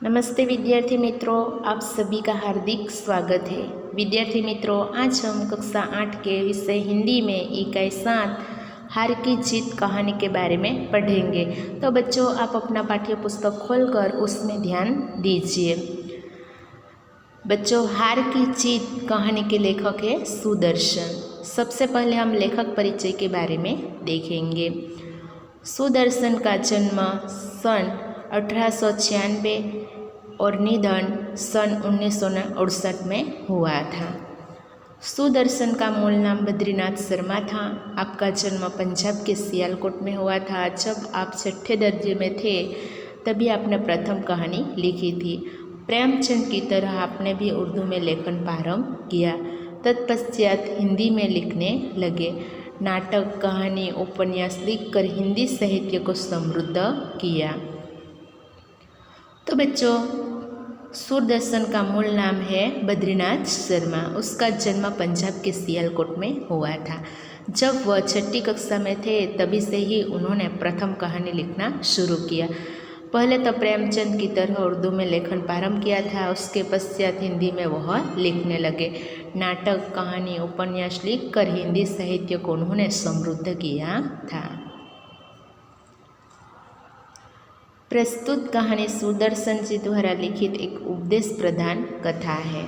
नमस्ते विद्यार्थी मित्रों, आप सभी का हार्दिक स्वागत है। विद्यार्थी मित्रों, आज हम कक्षा 8 के विषय हिंदी में इकाई 7 हार की जीत कहानी के बारे में पढ़ेंगे। तो बच्चों, आप अपना पाठ्य पुस्तक खोलकर उसमें ध्यान दीजिए। बच्चों, हार की जीत कहानी के लेखक है सुदर्शन। सबसे पहले हम लेखक परिचय के बारे में देखेंगे। सुदर्शन का जन्म सन 1896 और निधन सन 1968 में हुआ था। सुदर्शन का मूल नाम बद्रीनाथ शर्मा था। आपका जन्म पंजाब के सियालकोट में हुआ था। जब आप 6ठे दर्जे में थे तभी आपने प्रथम कहानी लिखी थी। प्रेमचंद की तरह आपने भी उर्दू में लेखन प्रारंभ किया। तत्पश्चात हिंदी में लिखने लगे। नाटक, कहानी, उपन्यास लिखकर हिंदी साहित्य को समृद्ध किया। तो बच्चों, सुदर्शन का मूल नाम है बद्रीनाथ शर्मा। उसका जन्म पंजाब के सियालकोट में हुआ था। जब वह 6ठी कक्षा में थे तभी से ही उन्होंने प्रथम कहानी लिखना शुरू किया। पहले तो प्रेमचंद की तरह उर्दू में लेखन प्रारंभ किया था। उसके पश्चात हिंदी में वह लिखने लगे। नाटक, कहानी, उपन्यास लिखकर हिंदी साहित्य को उन्होंने समृद्ध किया था। प्रस्तुत कहानी सुदर्शन जी द्वारा लिखित एक उपदेश प्रदान कथा है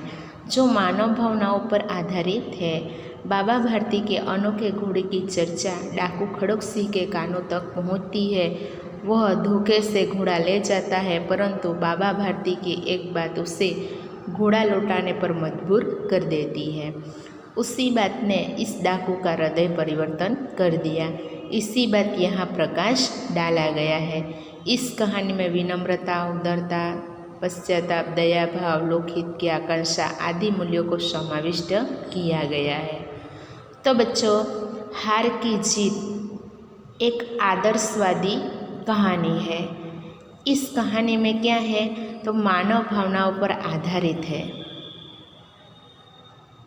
जो मानव भावनाओं पर आधारित है। बाबा भारती के अनोखे घोड़े की चर्चा डाकू खड़क सिंह के कानों तक पहुंचती है। वह धोखे से घोड़ा ले जाता है, परंतु बाबा भारती की एक बात उसे घोड़ा लौटाने पर मजबूर कर देती है। उसी बात ने इस डाकू का हृदय परिवर्तन कर दिया। इसी बात यहाँ प्रकाश डाला गया है। इस कहानी में विनम्रता, उदारता, पश्चाताप, दया भाव, लोकहित की आकांक्षा आदि मूल्यों को समाविष्ट किया गया है। तो बच्चों, हार की जीत एक आदर्शवादी कहानी है। इस कहानी में क्या है तो मानव भावनाओं पर आधारित है।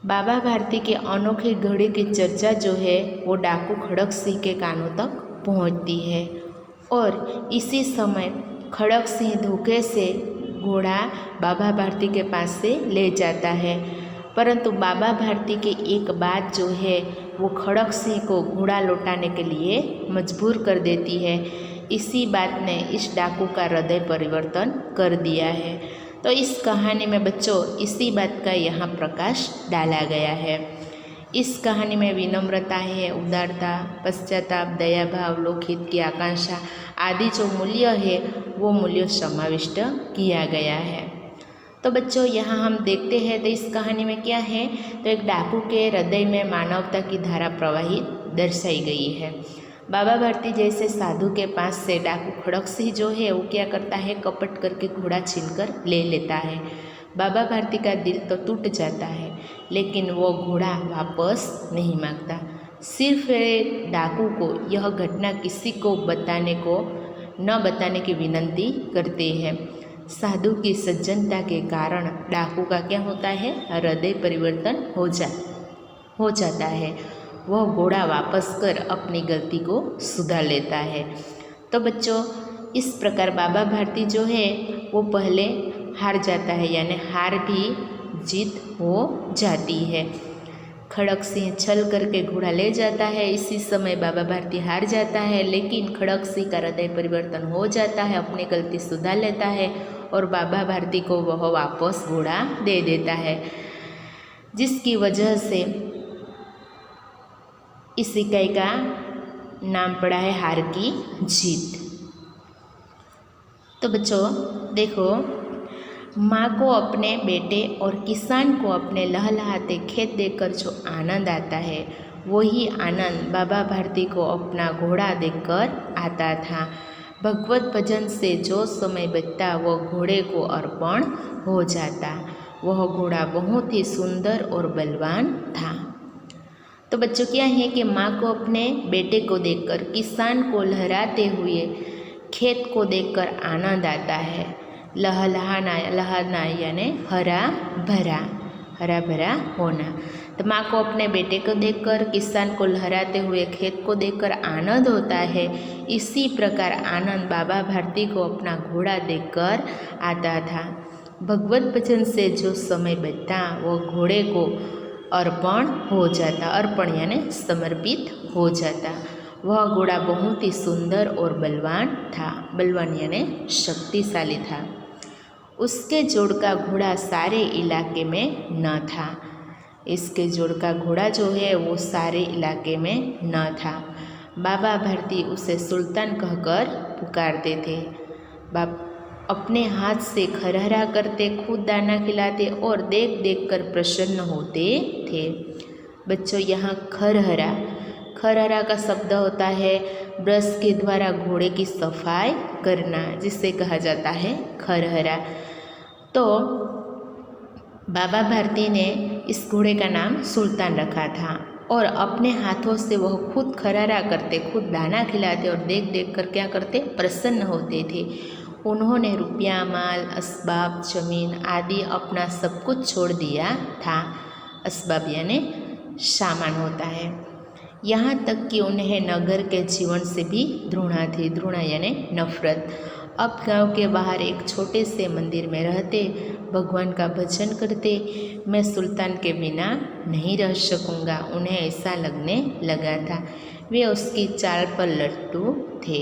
बाबा भारती के अनोखे घोड़े की चर्चा जो है वो डाकू खड़क सिंह के कानों तक पहुंचती है और इसी समय खड़क सिंह धोखे से घोड़ा बाबा भारती के पास से ले जाता है, परंतु बाबा भारती की एक बात जो है वो खड़क सिंह को घोड़ा लौटाने के लिए मजबूर कर देती है। इसी बात ने इस डाकू का हृदय परिवर्तन कर दिया है। तो इस कहानी में बच्चों इसी बात का यहाँ प्रकाश डाला गया है। इस कहानी में विनम्रता है, उदारता, पश्चाताप, दया भाव, लोकहित की आकांक्षा आदि जो मूल्य है वो मूल्य समाविष्ट किया गया है। तो बच्चों, यहाँ हम देखते हैं तो इस कहानी में क्या है तो एक डाकू के हृदय में मानवता की धारा प्रवाहित दर्शाई गई है। बाबा भारती जैसे साधु के पास से डाकू खड़क सिंह जो है वो क्या करता है, कपट करके घोड़ा छीनकर ले लेता है। बाबा भारती का दिल तो टूट जाता है, लेकिन वो घोड़ा वापस नहीं मांगता। सिर्फ डाकू को यह घटना किसी को न बताने की विनती करते हैं। साधु की सज्जनता के कारण डाकू का क्या होता है, हृदय परिवर्तन हो जाता है। वह घोड़ा वापस कर अपनी गलती को सुधार लेता है। तो बच्चों, इस प्रकार बाबा भारती जो है वो पहले हार जाता है, यानी हार भी जीत हो जाती है। खड़क सिंह छल करके घोड़ा ले जाता है। इसी समय बाबा भारती हार जाता है, लेकिन खड़क सिंह का हृदय परिवर्तन हो जाता है, अपनी गलती सुधार लेता है और बाबा भारती को वह वापस घोड़ा दे देता है, जिसकी वजह से इस इकाई का नाम पड़ा है हार की जीत। तो बच्चों देखो, माँ को अपने बेटे और किसान को अपने लहलहाते खेत देखकर जो आनंद आता है वही आनंद बाबा भारती को अपना घोड़ा देखकर आता था। भगवत भजन से जो समय बचता वह घोड़े को अर्पण हो जाता। वह घोड़ा बहुत ही सुंदर और बलवान था। तो बच्चों, क्या है कि माँ को अपने बेटे को देखकर, किसान को लहराते हुए खेत को देखकर आनंद आता है। लहलहाना यानी हरा हरा भरा होना। तो माँ को अपने बेटे को देखकर, किसान को लहराते हुए खेत को देखकर आनंद होता है, इसी प्रकार आनंद बाबा भारती को अपना घोड़ा देखकर आता था। भगवत भजन से जो समय बचता वो घोड़े को अर्पण हो जाता, अर्पण यानी समर्पित हो जाता। वह घोड़ा बहुत ही सुंदर और बलवान था, बलवान यानी शक्तिशाली था। उसके जोड़ का घोड़ा सारे इलाके में न था। इसके जोड़ का घोड़ा जो है वो सारे इलाके में न था। बाबा भारती उसे सुल्तान कहकर पुकारते थे। अपने हाथ से खरहरा करते, खुद दाना खिलाते और देख देख कर प्रसन्न होते थे। बच्चों, यहाँ खरहरा, खरहरा का शब्द होता है ब्रश के द्वारा घोड़े की सफाई करना, जिसे कहा जाता है खरहरा। तो बाबा भारती ने इस घोड़े का नाम सुल्तान रखा था और अपने हाथों से वह खुद खरहरा करते, खुद दाना खिलाते और देख देख कर क्या करते, प्रसन्न होते थे। उन्होंने रुपया, माल, असबाब, जमीन आदि अपना सब कुछ छोड़ दिया था। असबाब यानी सामान होता है। यहाँ तक कि उन्हें नगर के जीवन से भी घृणा थी। घृणा यानी नफरत। अब गांव के बाहर एक छोटे से मंदिर में रहते, भगवान का भजन करते। मैं सुल्तान के बिना नहीं रह सकूँगा, उन्हें ऐसा लगने लगा था। वे उसकी चाल पर लट्टू थे।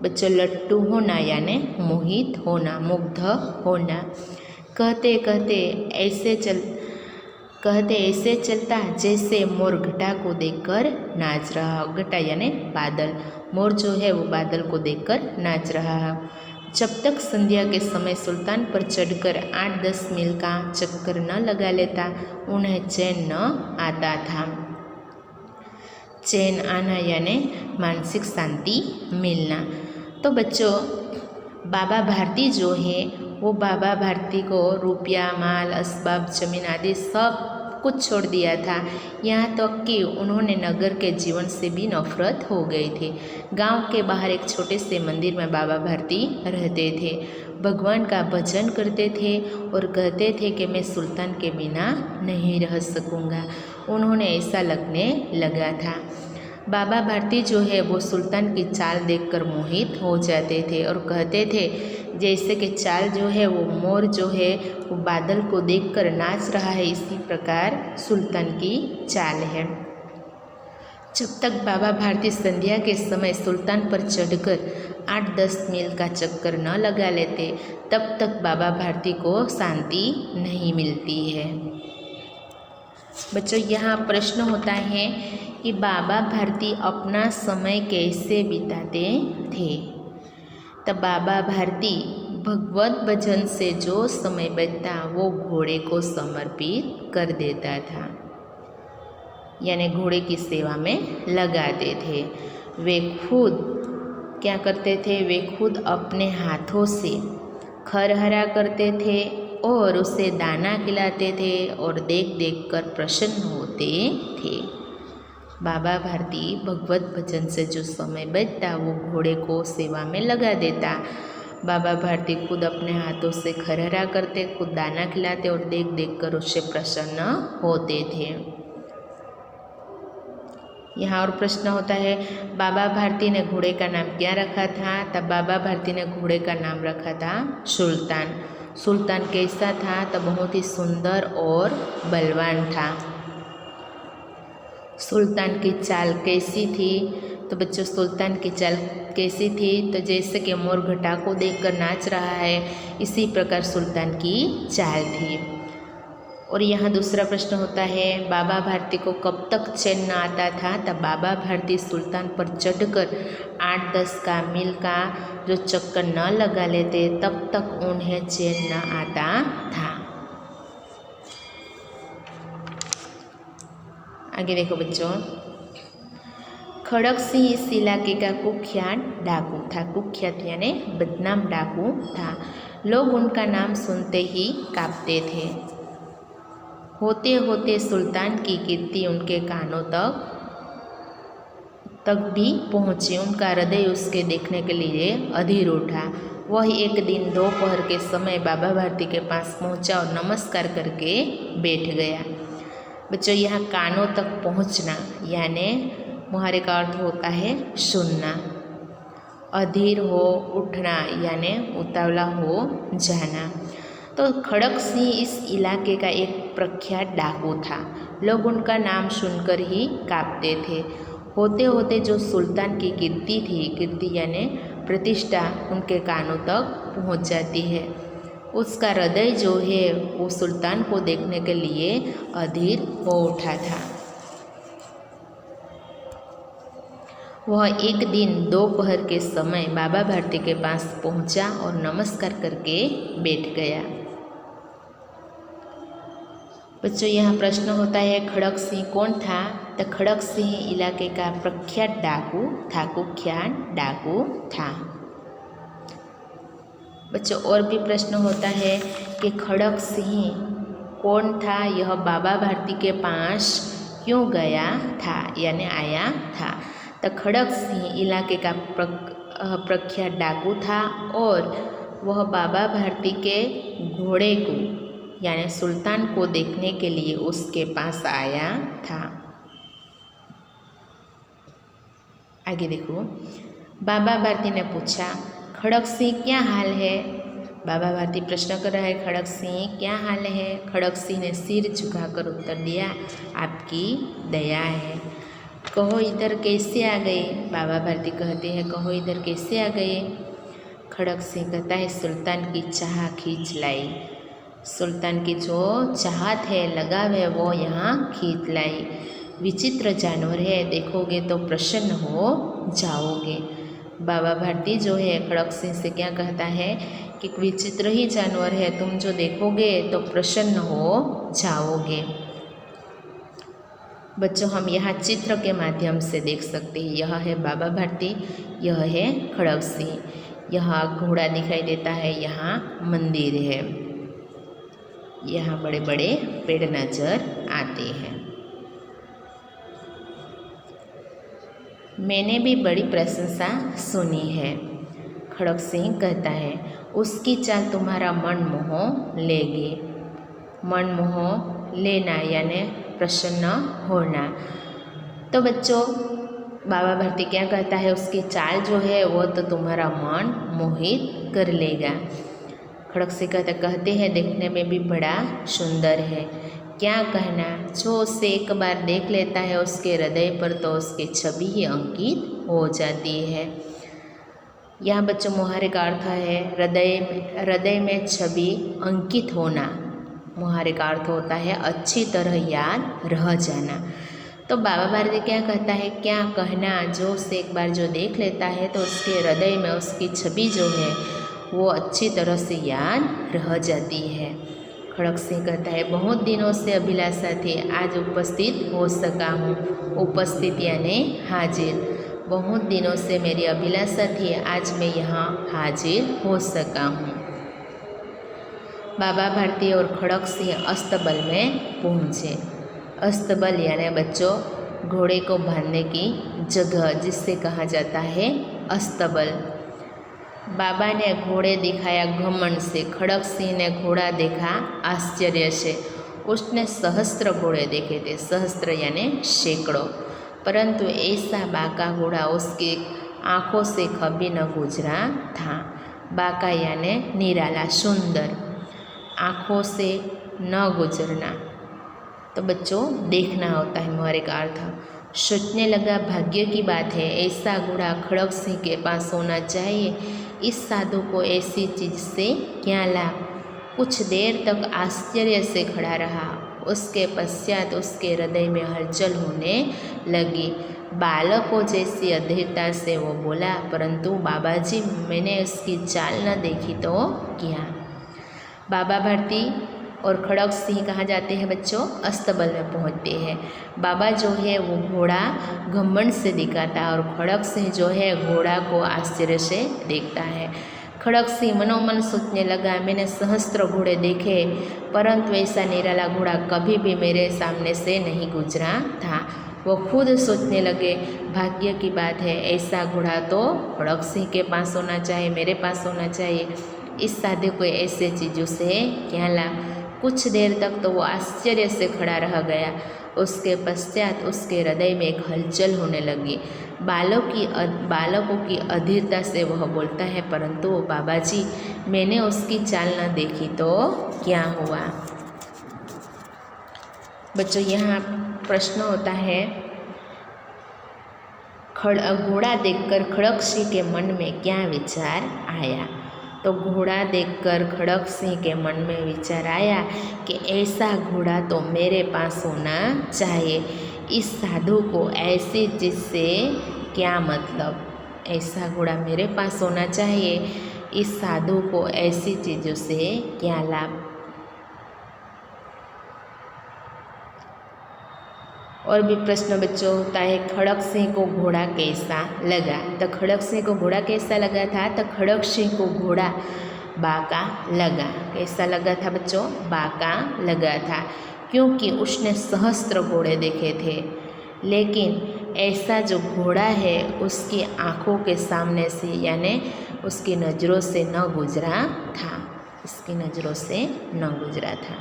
बच्चों, लट्टू होना यानी मोहित होना, मुग्ध होना। कहते कहते ऐसे चलता जैसे मोर घटा को देखकर नाच रहा। घटा यानी बादल, मोर जो है वो बादल को देखकर नाच रहा है। जब तक संध्या के समय सुल्तान पर चढ़कर 8-10 मील का चक्कर न लगा लेता, उन्हें चैन न आता था। चैन आना यानी मानसिक शांति मिलना। तो बच्चों, बाबा भारती जो है वो बाबा भारती को रुपया, माल, असबाब, जमीन आदि सब कुछ छोड़ दिया था। यहाँ तक कि उन्होंने नगर के जीवन से भी नफरत हो गई थी। गांव के बाहर एक छोटे से मंदिर में बाबा भारती रहते थे, भगवान का भजन करते थे और कहते थे कि मैं सुल्तान के बिना नहीं रह सकूँगा। उन्होंने ऐसा लगने लगा था। बाबा भारती जो है वो सुल्तान की चाल देखकर मोहित हो जाते थे और कहते थे जैसे कि चाल जो है वो मोर जो है वो बादल को देखकर नाच रहा है, इसी प्रकार सुल्तान की चाल है। जब तक बाबा भारती संध्या के समय सुल्तान पर चढ़कर 8-10 मील का चक्कर न लगा लेते, तब तक बाबा भारती को शांति नहीं मिलती है। बच्चों, यहाँ प्रश्न होता है कि बाबा भारती अपना समय कैसे बिताते थे। तब बाबा भारती भगवत भजन से जो समय बचता वो घोड़े को समर्पित कर देता था, यानी घोड़े की सेवा में लगाते थे। वे खुद क्या करते थे, वे खुद अपने हाथों से खरहरा करते थे और उसे दाना खिलाते थे और देख देख कर प्रसन्न होते थे। बाबा भारती भगवत भजन से जो समय बचता वो घोड़े को सेवा में लगा देता। बाबा भारती खुद अपने हाथों से खरहरा करते, खुद दाना खिलाते और देख देख कर उससे प्रसन्न होते थे। यहाँ और प्रश्न होता है, बाबा भारती ने घोड़े का नाम क्या रखा था। तब बाबा भारती ने घोड़े का नाम रखा था सुल्तान। सुल्तान कैसा था, तब बहुत ही सुंदर और बलवान था। सुल्तान की चाल कैसी थी, तो बच्चों सुल्तान की चाल कैसी थी, तो जैसे कि मोर घटा को देखकर नाच रहा है, इसी प्रकार सुल्तान की चाल थी। और यहाँ दूसरा प्रश्न होता है, बाबा भारती को कब तक चैन न आता था। तब बाबा भारती सुल्तान पर चढ़कर 8-10 का मील का जो चक्कर न लगा लेते, तब तक उन्हें चैन न आता था। आगे देखो बच्चों, खड़क सिंह इस इलाके का कुख्यात डाकू था। कुख्यात यानी बदनाम डाकू था। लोग उनका नाम सुनते ही कांपते थे। होते होते सुल्तान की कीर्ति उनके कानों तक भी पहुँची। उनका हृदय उसके देखने के लिए अधीर उठा। वह एक दिन दोपहर के समय बाबा भारती के पास पहुंचा और नमस्कार करके बैठ गया। बच्चों, यहाँ कानों तक पहुंचना यानी मुहावरे का अर्थ होता है सुनना। अधीर हो उठना यानी उतावला हो जाना। तो खड़क सिंह इस इलाके का एक प्रख्यात डाकू था। लोग उनका नाम सुनकर ही कांपते थे। होते होते जो सुल्तान की कीर्ति थी, कीर्ति यानी प्रतिष्ठा, उनके कानों तक पहुंच जाती है। उसका हृदय जो है वो सुल्तान को देखने के लिए अधीर हो उठा था। वह एक दिन दोपहर के समय बाबा भारती के पास पहुंचा और नमस्कार करके बैठ गया। बच्चों, यहाँ प्रश्न होता है खड़क सिंह कौन था? तो खड़क सिंह इलाके का प्रख्यात डाकू था, कुख्यात डाकू था। बच्चों, और भी प्रश्न होता है कि खड़क सिंह कौन था? यह बाबा भारती के पास क्यों गया था यानी आया था? तो खड़क सिंह इलाके का प्रख्यात डाकू था और वह बाबा भारती के घोड़े को यानी सुल्तान को देखने के लिए उसके पास आया था। आगे देखो, बाबा भारती ने पूछा, खड़क सिंह क्या हाल है? बाबा भारती प्रश्न कर रहा है, खड़क सिंह क्या हाल है? खड़क सिंह ने सिर झुकाकर उत्तर दिया, आपकी दया है। कहो इधर कैसे आ गए? बाबा भारती कहते हैं, कहो इधर कैसे आ गए? खड़क सिंह कहता है, सुल्तान की चाह खींच लाई। सुल्तान की जो चाहत है, लगाव है, वो यहाँ खींच लाई। विचित्र जानवर है, देखोगे तो प्रसन्न हो जाओगे। बाबा भारती जो है खड़क सिंह से क्या कहता है कि विचित्र ही जानवर है, तुम जो देखोगे तो प्रसन्न हो जाओगे। बच्चों, हम यहाँ चित्र के माध्यम से देख सकते हैं। यह है बाबा भारती, यह है खड़क सिंह। यहाँ घोड़ा दिखाई देता है, यहाँ मंदिर है, यहाँ बड़े बड़े पेड़ नजर आते हैं। मैंने भी बड़ी प्रशंसा सुनी है, खड़क सिंह कहता है। उसकी चाल तुम्हारा मन मोह लेगी। मन मोह लेना यानी प्रसन्न होना। तो बच्चों, बाबा भारती क्या कहता है, उसकी चाल जो है वो तो तुम्हारा मन मोहित कर लेगा। खड़क सिंह कहते हैं, देखने में भी बड़ा सुंदर है। क्या कहना, जो उसे एक बार देख लेता है उसके हृदय पर तो उसकी छवि ही अंकित हो जाती है। यहाँ बच्चों मुहावरे का अर्थ है हृदय में छवि अंकित होना। मुहावरे का अर्थ होता है अच्छी तरह याद रह जाना। तो बाबा भारती क्या कहता है, क्या कहना, जो उसे एक बार जो देख लेता है तो उसके हृदय में उसकी छवि जो है वो अच्छी तरह से याद रह जाती है। खड़क सिंह कहता है, बहुत दिनों से अभिलाषा थी, आज उपस्थित हो सका हूँ। उपस्थित यानी हाजिर। बहुत दिनों से मेरी अभिलाषा थी, आज मैं यहाँ हाजिर हो सका हूँ। बाबा भारती और खड़क सिंह अस्तबल में पहुँचे। अस्तबल यानी बच्चों घोड़े को बांधने की जगह, जिससे कहा जाता है अस्तबल। बाबा ने घोड़े दिखाया घमंड से, खड़क सिंह ने घोड़ा देखा आश्चर्य से। उसने सहस्त्र घोड़े देखे थे, सहस्त्र यानी सैकड़ों, परंतु ऐसा बाका घोड़ा उसकी आँखों से कभी न गुजरा था। बाका यानी निराला, सुंदर, आँखों से न गुजरना। तो बच्चों देखना होता है मुहावरे का अर्थ। सोचने लगा, भाग्य की बात है, ऐसा घोड़ा खड़क सिंह के पास होना चाहिए। इस साधु को ऐसी चीज़ से क्या लाभ। कुछ देर तक आश्चर्य से खड़ा रहा। उसके पश्चात उसके हृदय में हलचल होने लगी। बालकों जैसी अधीरता से वो बोला, परंतु बाबा जी मैंने उसकी चाल न देखी तो क्या। बाबा भारती और खड़क सिंह कहाँ जाते हैं बच्चों? अस्तबल में पहुँचते हैं। बाबा जो है वो घोड़ा घमंड से दिखाता है और खड़क सिंह जो है घोड़ा को आश्चर्य से देखता है। खड़क सिंह मनोमन सोचने लगा, मैंने सहस्त्र घोड़े देखे, परंतु ऐसा निराला घोड़ा कभी भी मेरे सामने से नहीं गुजरा था। वो खुद सोचने लगे, भाग्य की बात है, ऐसा घोड़ा तो खड़क सिंह के पास होना चाहिए, मेरे पास होना चाहिए। इस साधु को ऐसे चीज़ों से क्या लाभ। कुछ देर तक तो वो आश्चर्य से खड़ा रह गया। उसके पश्चात उसके हृदय में एक हलचल होने लगी। बालकों की अधीरता से वह बोलता है, परंतु बाबा जी, मैंने उसकी चाल न देखी तो क्या हुआ। बच्चों, यहाँ प्रश्न होता है, घोड़ा देखकर खड़क सिंह के मन में क्या विचार आया। तो घोड़ा देखकर खड़क सिंह के मन में विचार आया कि ऐसा घोड़ा तो मेरे पास होना चाहिए। इस साधु को ऐसी चीज़ से क्या मतलब, ऐसा घोड़ा मेरे पास होना चाहिए, इस साधु को ऐसी चीज़ों से क्या लाभ। और भी प्रश्न बच्चों होता है, खड़क सिंह को घोड़ा कैसा लगा। तो खड़क सिंह को घोड़ा कैसा लगा था। तो खड़क सिंह को घोड़ा बाका लगा। कैसा लगा था बच्चों, बाका लगा था, क्योंकि उसने सहस्त्र घोड़े देखे थे, लेकिन ऐसा जो घोड़ा है उसकी आँखों के सामने से, यानी उसकी नज़रों से न गुजरा था, उसकी नज़रों से न गुजरा था।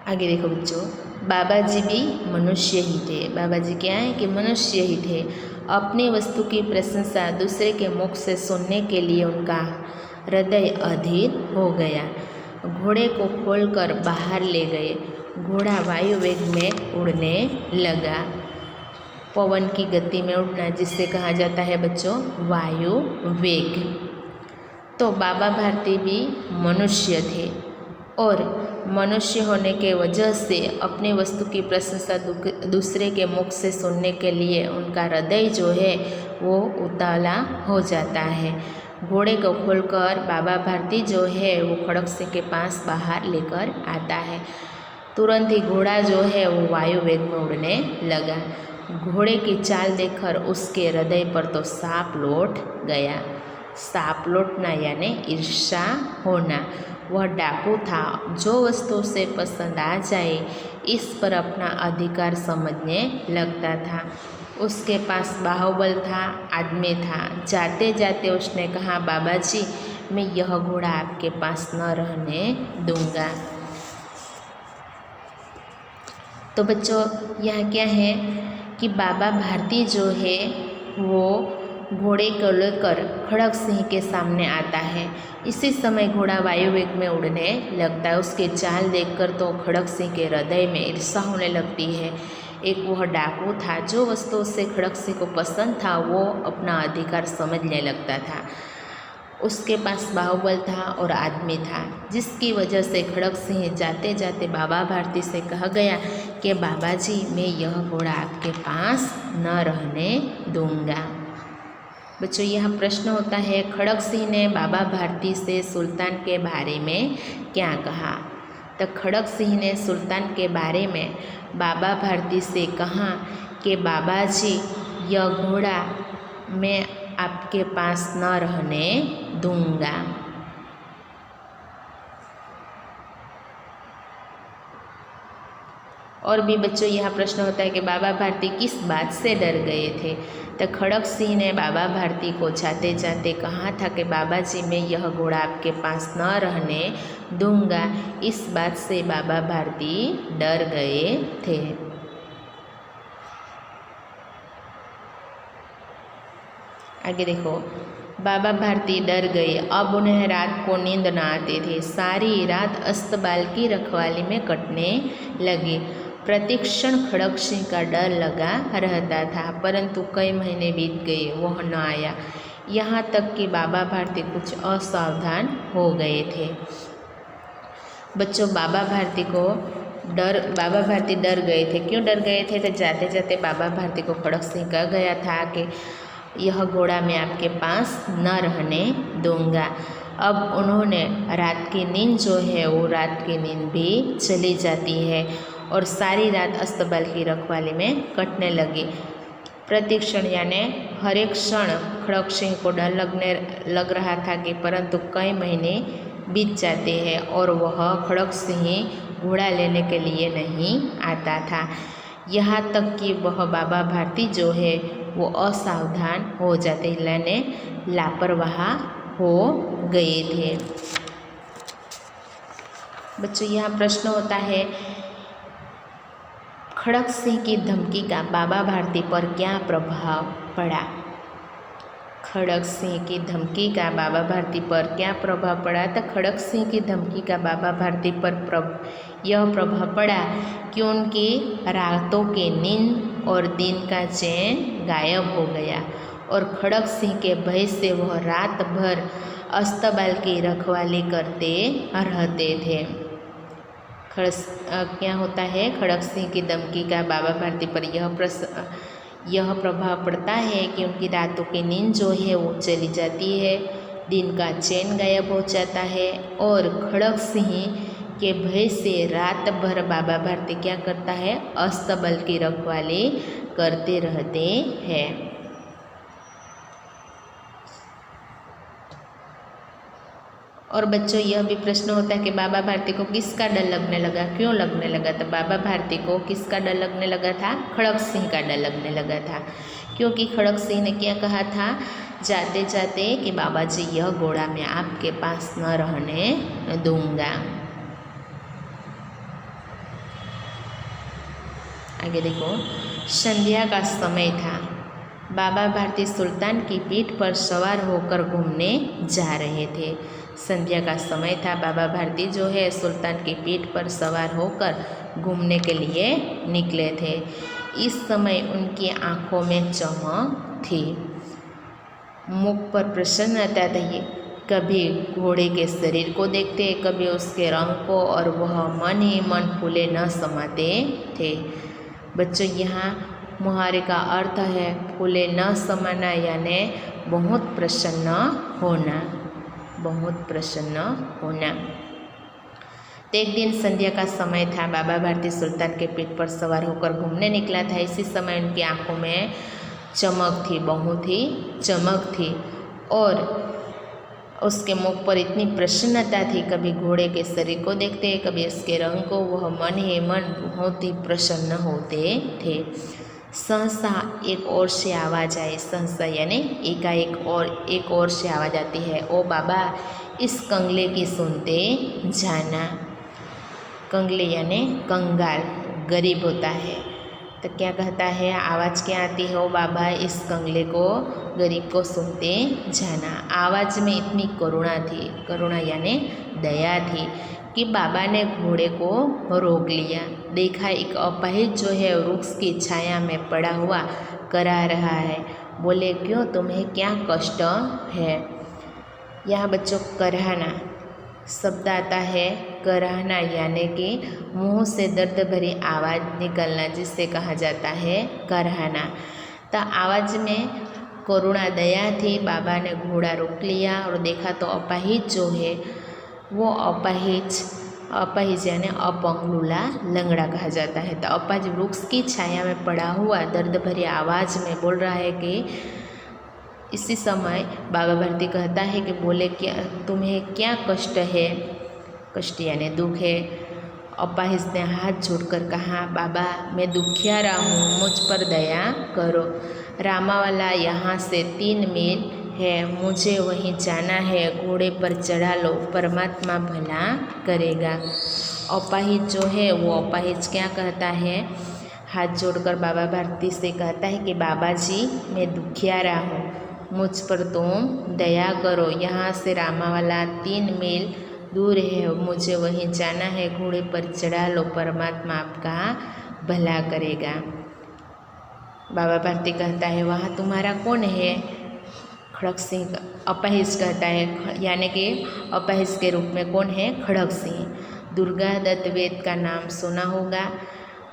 आगे देखो बच्चों, बाबा जी भी मनुष्य ही थे। बाबा जी क्या है कि मनुष्य ही थे। अपनी वस्तु की प्रशंसा दूसरे के मुख से सुनने के लिए उनका हृदय अधीर हो गया। घोड़े को खोलकर बाहर ले गए। घोड़ा वायु वेग में उड़ने लगा। पवन की गति में उड़ना जिससे कहा जाता है बच्चों वायु वेग। तो बाबा भारती भी मनुष्य थे और मनुष्य होने के वजह से अपनी वस्तु की प्रशंसा दूसरे के मुख से सुनने के लिए उनका हृदय जो है वो उतावला हो जाता है। घोड़े को खोलकर बाबा भारती जो है वो खड़क सिंह के पास बाहर लेकर आता है। तुरंत ही घोड़ा जो है वो वायु वेग में उड़ने लगा। घोड़े की चाल देखकर उसके हृदय पर तो सांप लौट गया। सांप लौटना यानी ईर्ष्या होना। वह डाकू था जो वस्तु उसे पसंद आ जाए इस पर अपना अधिकार समझने लगता था। उसके पास बाहुबल था, आदमी था। जाते जाते उसने कहा, बाबा जी, मैं यह घोड़ा आपके पास न रहने दूंगा। तो बच्चों यहाँ क्या है कि बाबा भारती जो है वो घोड़े को लेकर खड़क सिंह के सामने आता है। इसी समय घोड़ा वायु वेग में उड़ने लगता है। उसके चाल देखकर तो खड़क सिंह के हृदय में ईर्ष्या होने लगती है। एक वह डाकू था जो वस्तु से खड़क सिंह को पसंद था वो अपना अधिकार समझने लगता था। उसके पास बाहुबल था और आदमी था, जिसकी वजह से खड़क सिंह जाते जाते बाबा भारती से कहा गया कि बाबा जी, मैं यह घोड़ा आपके पास न रहने दूंगा। बच्चों यहाँ प्रश्न होता है, खड़क सिंह ने बाबा भारती से सुल्तान के बारे में क्या कहा। तो खड़क सिंह ने सुल्तान के बारे में बाबा भारती से कहा कि बाबा जी, यह घोड़ा मैं आपके पास न रहने दूंगा। और भी बच्चों यहाँ प्रश्न होता है कि बाबा भारती किस बात से डर गए थे। तो खड़क सिंह ने बाबा भारती को जाते जाते कहा था कि बाबा जी, मैं यह घोड़ा आपके पास न रहने दूंगा। इस बात से बाबा भारती डर गए थे। आगे देखो, बाबा भारती डर गए। अब उन्हें रात को नींद न आती थी। सारी रात अस्तबल की रखवाली में कटने लगी। प्रतिक्षण खड़क सिंह का डर लगा रहता था, परंतु कई महीने बीत गए, वह न आया। यहाँ तक कि बाबा भारती कुछ असावधान हो गए थे। बच्चों बाबा भारती डर गए थे। क्यों डर गए थे? तो जाते जाते बाबा भारती को खड़क सिंह कह गया था कि यह घोड़ा मैं आपके पास न रहने दूंगा। अब उन्होंने रात की नींद जो है वो रात की नींद भी चली जाती है और सारी रात अस्तबल की रखवाली में कटने लगी। प्रतिक्षण यानी हर एक क्षण खड़क सिंह को डर लग रहा था कि परंतु कई महीने बीत जाते हैं और वह खड़क सिंह घोड़ा लेने के लिए नहीं आता था। यहाँ तक कि वह बाबा भारती जो है वो असावधान हो जाते, यानी लापरवाह हो गए थे। बच्चों यहाँ प्रश्न होता है, खड़क सिंह की धमकी का बाबा भारती पर क्या प्रभाव पड़ा? खड़क सिंह की धमकी का बाबा भारती पर क्या प्रभाव पड़ा? तो खड़क सिंह की धमकी का बाबा भारती पर यह प्रभाव पड़ा कि उनकी रातों की नींद और दिन का चैन गायब हो गया और खड़क सिंह के भय से वह रात भर अस्तबल की रखवाली करते रहते थे। क्या होता है, खड़क सिंह की धमकी का बाबा भारती पर यह प्रभाव पड़ता है कि उनकी रातों की नींद जो है वो चली जाती है, दिन का चैन गायब हो जाता है और खड़क सिंह के भय से रात भर बाबा भारती क्या करता है, अस्तबल की रखवाली करते रहते हैं। और बच्चों यह भी प्रश्न होता है कि बाबा भारती को किसका डर लगने लगा, क्यों लगने लगा? तो बाबा भारती को किसका डर लगने लगा था? खड़क सिंह का डर लगने लगा था, क्योंकि खड़क सिंह ने क्या कहा था जाते जाते कि बाबा जी यह घोड़ा मैं आपके पास न रहने दूंगा। आगे देखो, संध्या का समय था। बाबा भारती सुल्तान की पीठ पर सवार होकर घूमने जा रहे थे। संध्या का समय था, बाबा भारती जो है सुल्तान की पीठ पर सवार होकर घूमने के लिए निकले थे। इस समय उनकी आँखों में चमक थी, मुख पर प्रसन्नता थी। कभी घोड़े के शरीर को देखते, कभी उसके रंग को, और वह मन ही मन फूले न समाते थे। बच्चों यहाँ मुहावरे का अर्थ है फूले न समाना, यानी बहुत प्रसन्न होना, बहुत प्रसन्न होना। तो एक दिन संध्या का समय था, बाबा भारती सुल्तान के पीठ पर सवार होकर घूमने निकला था। इसी समय उनकी आंखों में चमक थी, बहुत ही चमक थी और उसके मुख पर इतनी प्रसन्नता थी, कभी घोड़े के शरीर को देखते, कभी उसके रंग को, वह मन ही मन बहुत ही प्रसन्न होते थे। सहसा एक ओर से आवाज़ आई, सहसा यानी एकाएक और एक ओर से आवाज़ आती है, ओ बाबा इस कंगले की सुनते जाना। कंगले यानी कंगाल, गरीब होता है। तो क्या कहता है, आवाज़ क्या आती है, ओ बाबा इस कंगले को, गरीब को सुनते जाना। आवाज़ में इतनी करुणा थी, करुणा यानी दया थी कि बाबा ने घोड़े को रोक लिया। देखा एक अपाहिज जो है वृक्ष की छाया में पड़ा हुआ करा रहा है। बोले क्यों, तुम्हें क्या कष्ट है? यहाँ बच्चों कराहना शब्द आता है, कराहना यानी कि मुंह से दर्द भरी आवाज़ निकलना, जिससे कहा जाता है कराहना। तो आवाज़ में करुणा दया थी। बाबा ने घोड़ा रोक लिया और देखा तो अपाहिज जो है वो अपाहिज यानी अपंग, लूला, लंगड़ा कहा जाता है। तो अपाहिज वृक्ष की छाया में पड़ा हुआ दर्द भरी आवाज़ में बोल रहा है कि इसी समय बाबा भारती कहता है कि बोले क्या, तुम्हें क्या कष्ट है? कष्ट यानी दुख है। अपाहिज ने हाथ जोड़कर कहा, बाबा मैं दुखियारा हूँ, मुझ पर दया करो। रामावाला यहाँ से 3 मील है, मुझे वहीं जाना है, घोड़े पर चढ़ा लो, परमात्मा भला करेगा। अपाहिज जो है वो अपाहिज क्या कहता है, हाथ जोड़कर बाबा भारती से कहता है कि बाबा जी मैं दुखियारा हूँ, मुझ पर तुम दया करो। यहाँ से रामावाला 3 मील दूर है, मुझे वहीं जाना है, घोड़े पर चढ़ा लो, परमात्मा आपका भला करेगा। बाबा भारती कहता है वहाँ तुम्हारा कौन है? खड़क सिंह अपाहिज कहता है, यानी कि अपाहिज के रूप में कौन है? खड़क सिंह। दुर्गा दत्त वेद का नाम सुना होगा,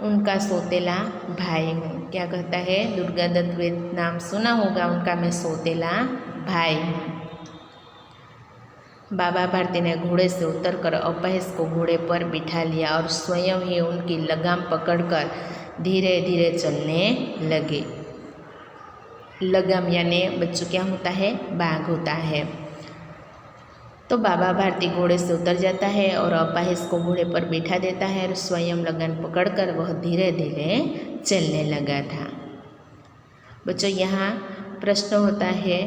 उनका सौतेला भाई हूँ। क्या कहता है? दुर्गा दत्त वेद नाम सुना होगा, उनका मैं सौतेला भाई हूँ। बाबा भारती ने घोड़े से उतरकर अपाहिज को घोड़े पर बिठा लिया और स्वयं ही उनकी लगाम पकड़कर धीरे धीरे चलने लगे। लगाम यानी बच्चों क्या होता है? बाघ होता है। तो बाबा भारती घोड़े से उतर जाता है और अपाहिज को घोड़े पर बिठा देता है और स्वयं लगाम पकड़कर वह धीरे धीरे चलने लगा था। बच्चों यहाँ प्रश्न होता है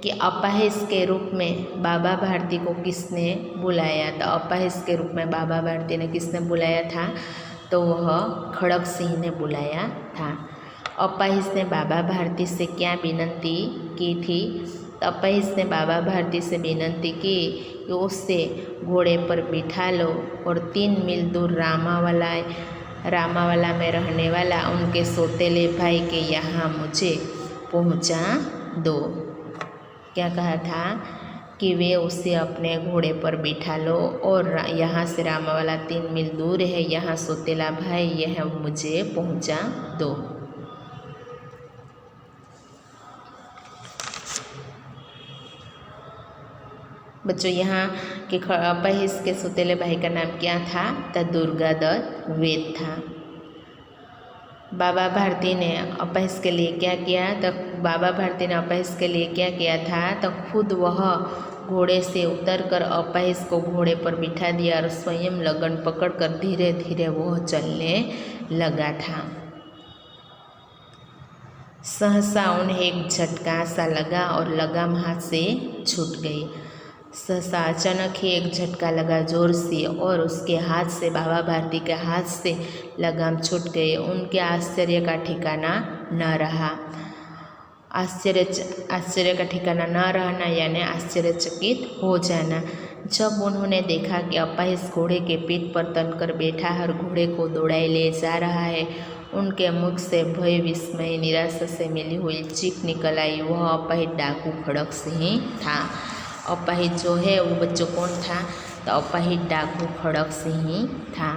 कि अपाहिज के रूप में बाबा भारती को किसने बुलाया था। अपाहिज के रूप में बाबा भारती ने किसने बुलाया था, तो वह खड़ग सिंह ने बुलाया था। अपाहिज ने बाबा भारती से क्या विनती की थी, तो अपाहिज ने बाबा भारती से विनती की कि उससे घोड़े पर बिठा लो और 3 मील दूर रामावाला में रहने वाला उनके सौतेले भाई के यहाँ मुझे पहुँचा दो। क्या कहा था कि वे उसे अपने घोड़े पर बिठा लो और यहाँ से रामावाला 3 मील दूर है, यहाँ सौतेला भाई यह मुझे पहुँचा दो। बच्चों यहाँ के अपाहिज के सौतेले भाई का नाम क्या था, तो दुर्गादत्त वेद था। बाबा भारती ने अपाहिज के लिए क्या किया, तो बाबा भारती ने अपाहिज के लिए क्या किया था, तो खुद वह घोड़े से उतरकर अपाहिज को घोड़े पर बिठा दिया और स्वयं लगन पकड़कर धीरे धीरे वह चलने लगा था। सहसा उन्हें एक झटका सा लगा और लगाम हाथ से छूट गई। सहसा अचानक ही एक झटका लगा जोर से और उसके हाथ से, बाबा भारती के हाथ से लगाम छूट गई। उनके आश्चर्य का ठिकाना न रहा। आश्चर्य का ठिकाना न रहना यानी आश्चर्यचकित हो जाना। जब उन्होंने देखा कि अपाहिज घोड़े के पीठ पर तनकर बैठा है और घोड़े को दौड़ाए ले जा रहा है, उनके मुख से भय, विस्मय, निराशा से मिली हुई चीख निकल आई। वह अपाहिज डाकू खड़ग सिंह था। अपाहिज जो है वो बच्चों कौन था, तो अपाहिज डाकू खड़ग सिंह था।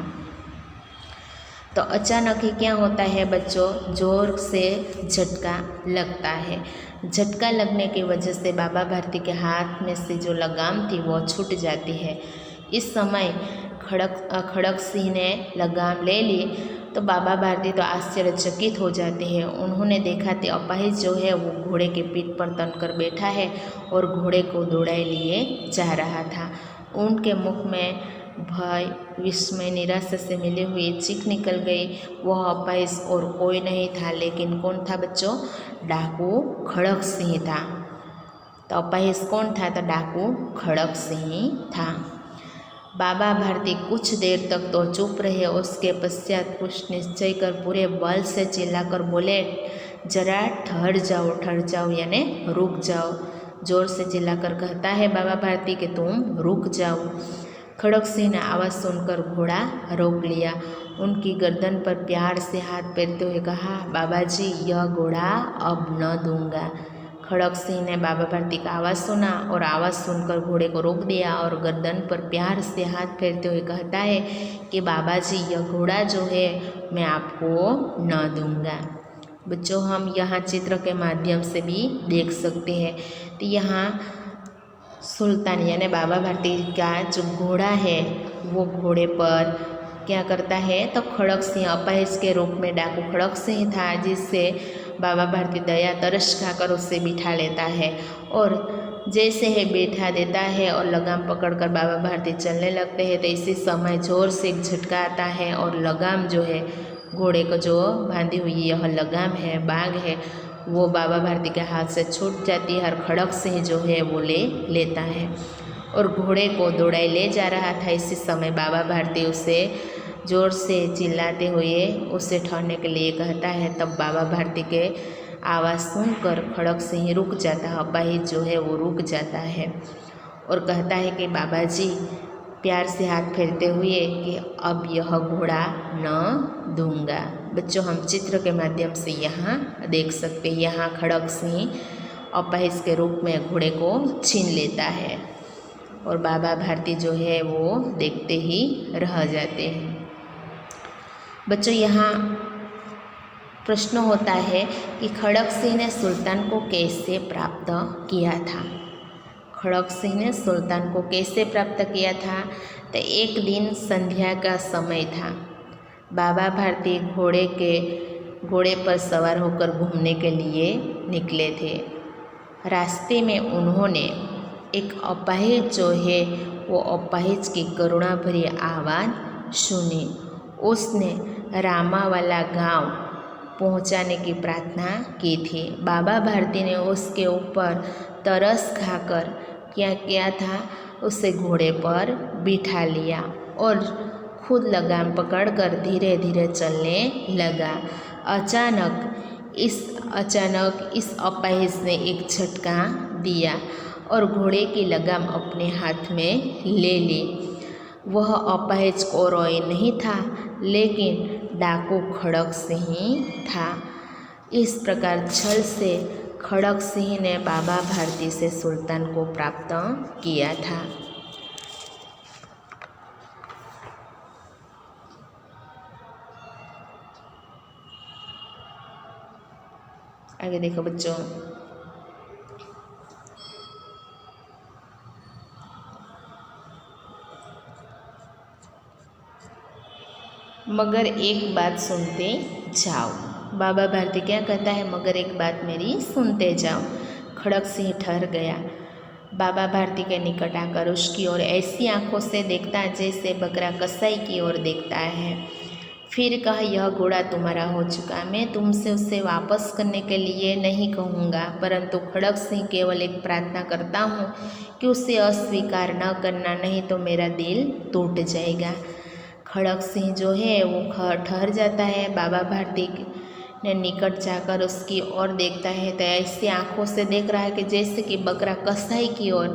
तो अचानक ही क्या होता है बच्चों, जोर से झटका लगता है। झटका लगने की वजह से बाबा भारती के हाथ में से जो लगाम थी वो छूट जाती है। इस समय खड़ग सिंह ने लगाम ले ली तो बाबा भारती तो आश्चर्यचकित हो जाते हैं। उन्होंने देखा कि अपाहिज जो है वो घोड़े के पीठ पर तनकर बैठा है और घोड़े को दौड़ाए लिए जा रहा था। उनके मुख में भय, विस्मय, निराशा से मिली हुई चीख निकल गई। वह अपाहिज और कोई नहीं था, लेकिन कौन था बच्चों, डाकू खड़ग सिंह था। तो अपाहिज कौन था, तो डाकू खड़ग सिंह था। बाबा भारती कुछ देर तक तो चुप रहे। उसके पश्चात कुछ निश्चय कर पूरे बल से चिल्लाकर बोले, जरा ठहर जाओ यानी रुक जाओ। जोर से चिल्लाकर कहता है बाबा भारती कि तुम रुक जाओ। खड़ग सिंह ने आवाज़ सुनकर घोड़ा रोक लिया। उनकी गर्दन पर प्यार से हाथ फेरते हुए कहा, बाबा जी यह घोड़ा अब न दूंगा। खड़ग सिंह ने बाबा भारती का आवाज़ सुना और आवाज़ सुनकर घोड़े को रोक दिया और गर्दन पर प्यार से हाथ फेरते हुए कहता है कि बाबा जी यह घोड़ा जो है मैं आपको न दूंगा। बच्चों हम यहाँ चित्र के माध्यम से भी देख सकते हैं। तो यहाँ सुल्तान यानी बाबा भारती का जो घोड़ा है वो घोड़े पर क्या करता है, तो खड़ग सिंह अपाहिज के रूप में डाकू खड़ग सिंह था, जिससे बाबा भारती दया तरस खाकर उससे बिठा लेता है और जैसे ही बैठा देता है और लगाम पकड़कर बाबा भारती चलने लगते हैं। तो इसी समय जोर से एक झटका आता है और लगाम जो है घोड़े को जो बांधी हुई यह लगाम है, बाग है, वो बाबा भारती के हाथ से छूट जाती है और खड़ग सिंह जो है वो ले लेता है और घोड़े को दौड़ाए ले जा रहा था। इसी समय बाबा भारती उसे जोर से चिल्लाते हुए उसे ठहरने के लिए कहता है। तब बाबा भारती के आवाज़ सुनकर खड़ग सिंह रुक जाता है। अपाहिज जो है वो रुक जाता है और कहता है कि बाबा जी प्यार से हाथ फेरते हुए कि अब यह घोड़ा न दूंगा। बच्चों हम चित्र के माध्यम से यहाँ देख सकते हैं, यहाँ खड़ग सिंह अपाहिज के रूप में घोड़े को छीन लेता है और बाबा भारती जो है वो देखते ही रह जाते हैं। बच्चों यहाँ प्रश्न होता है कि खड़ग सिंह ने सुल्तान को कैसे प्राप्त किया था। खड़ग सिंह ने सुल्तान को कैसे प्राप्त किया था, तो एक दिन संध्या का समय था। बाबा भारती घोड़े पर सवार होकर घूमने के लिए निकले थे। रास्ते में उन्होंने एक अपाहिज जो है वो अपाहिज की करुणा भरी आवाज़ सुनी। उसने रामा वाला गांव पहुंचाने की प्रार्थना की थी। बाबा भारती ने उसके ऊपर तरस खाकर क्या किया था, उसे घोड़े पर बिठा लिया और खुद लगाम पकड़कर धीरे धीरे चलने लगा। अचानक इस अपाहिज ने एक झटका दिया और घोड़े की लगाम अपने हाथ में ले ली। वह अपाहिज कोरोई नहीं था, लेकिन डाकू खड़क सिंह था। इस प्रकार छल से खड़क सिंह ने बाबा भारती से सुल्तान को प्राप्त किया था। आगे देखो बच्चों। मगर एक बात सुनते जाओ। बाबा भारती क्या कहता है, मगर एक बात मेरी सुनते जाओ। खड़क सिंह ठहर गया। बाबा भारती के निकट आकर उसकी ओर ऐसी आंखों से देखता जैसे बकरा कसाई की ओर देखता है। फिर कहा, यह घोड़ा तुम्हारा हो चुका। मैं तुमसे उसे वापस करने के लिए नहीं कहूँगा, परंतु खड़क सिंह केवल एक प्रार्थना करता हूँ कि उसे अस्वीकार न करना, नहीं तो मेरा दिल टूट जाएगा। खड़क सिंह जो है वो ठहर जाता है। बाबा भारती ने निकट जाकर उसकी ओर देखता है तो ऐसी आंखों से देख रहा है कि जैसे कि बकरा कसाई की ओर,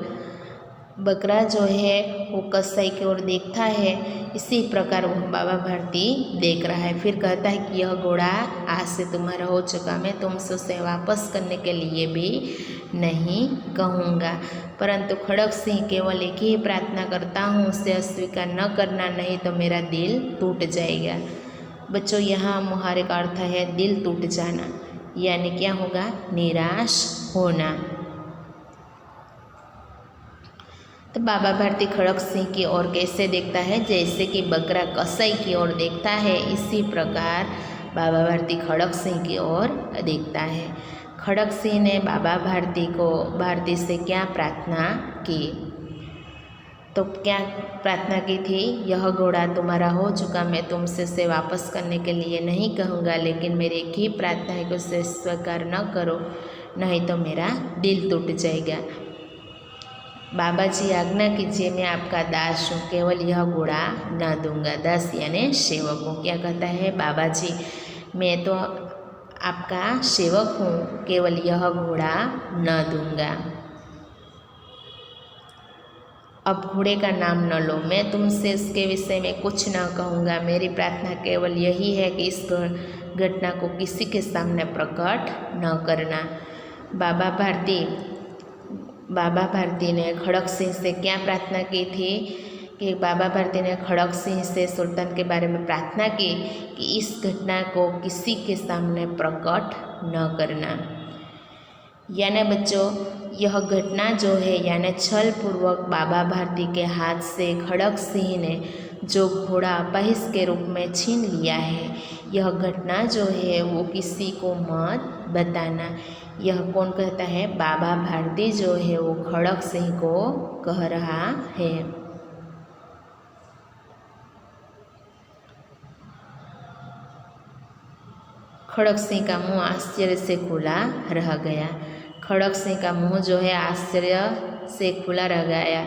बकरा जो है वो कसाई की ओर देखता है, इसी प्रकार वह बाबा भारती देख रहा है। फिर कहता है कि यह घोड़ा आज से तुम्हारा हो चुका। मैं तुमसे उसे वापस करने के लिए भी नहीं कहूँगा, परंतु खड़क सिंह केवल एक ही प्रार्थना करता हूँ, उसे अस्वीकार न करना, नहीं तो मेरा दिल टूट जाएगा। बच्चों, यहाँ मुहावरे का अर्थ है दिल टूट जाना, यानी क्या होगा, निराश होना। तो बाबा भारती खड़क सिंह की ओर कैसे देखता है, जैसे कि बकरा कसाई की ओर देखता है, इसी प्रकार बाबा भारती खड़क सिंह की ओर देखता है। खड़क सिंह ने बाबा भारती से क्या प्रार्थना की, तो क्या प्रार्थना की थी, यह घोड़ा तुम्हारा हो चुका। मैं तुमसे उसे वापस करने के लिए नहीं कहूँगा, लेकिन मेरी एक ही प्रार्थना है कि उसे स्वीकार न करो, नहीं तो मेरा दिल टूट जाएगा। बाबा जी आज्ञा कीजिए, मैं आपका दास हूँ, केवल यह घोड़ा न दूंगा। दास यानी सेवक हूँ। क्या कहता है बाबा जी, मैं तो आपका सेवक हूँ, केवल यह घोड़ा न दूंगा। अब घोड़े का नाम न लो, मैं तुमसे इसके विषय में कुछ न कहूँगा। मेरी प्रार्थना केवल यही है कि इस घटना को किसी के सामने प्रकट न करना। बाबा भारती ने खड़क सिंह से क्या प्रार्थना की थी कि बाबा भारती ने खड़क सिंह से सुल्तान के बारे में प्रार्थना की कि इस घटना को किसी के सामने प्रकट न करना। यानी बच्चों, यह घटना जो है, यानी छल पूर्वक बाबा भारती के हाथ से खड़क सिंह ने जो घोड़ा अपाहिज के रूप में छीन लिया है, यह घटना जो है वो किसी को मत बताना। यह कौन कहता है, बाबा भारती जो है वो खड़क सिंह को कह रहा है। खड़क सिंह का मुंह आश्चर्य से खुला रह गया। खड़क सिंह का मुंह जो है आश्चर्य से खुला रह गया।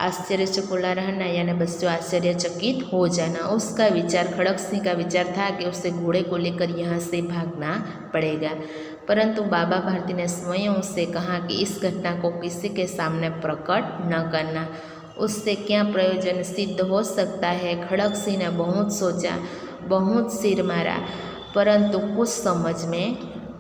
आश्चर्य से खुला रहना यानी बच्चों आश्चर्यचकित हो जाना। उसका विचार, खड़क सिंह का विचार था कि उसे घोड़े को लेकर यहाँ से भागना पड़ेगा, परंतु बाबा भारती ने स्वयं उससे कहा कि इस घटना को किसी के सामने प्रकट न करना। उससे क्या प्रयोजन सिद्ध हो सकता है। खड़क सिंह ने बहुत सोचा, बहुत सिर मारा, परंतु कुछ समझ में